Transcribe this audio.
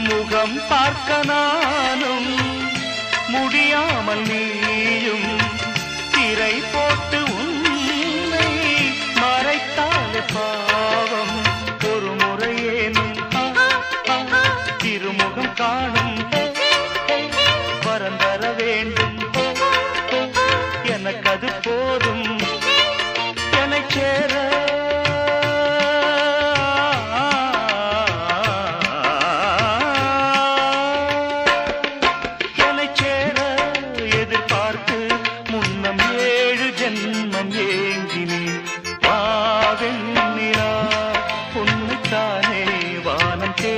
முகம் பார்க்க நானும் முடியாமல் நீயும் திரை போட்டு உன்னை மறைத்தாலே பாவம். ஒரு முறையேனும் திருமுகம் காணும் வரந்தர வேண்டும். எனக்கு அது போதும் என்னை சேர. என்னை சேர எதிர்பார்த்து முன்னம் 7 ஜென்மம் ஏங்கினேன். வாவெண்ணிலா உன்னைத்தானே வானம் தே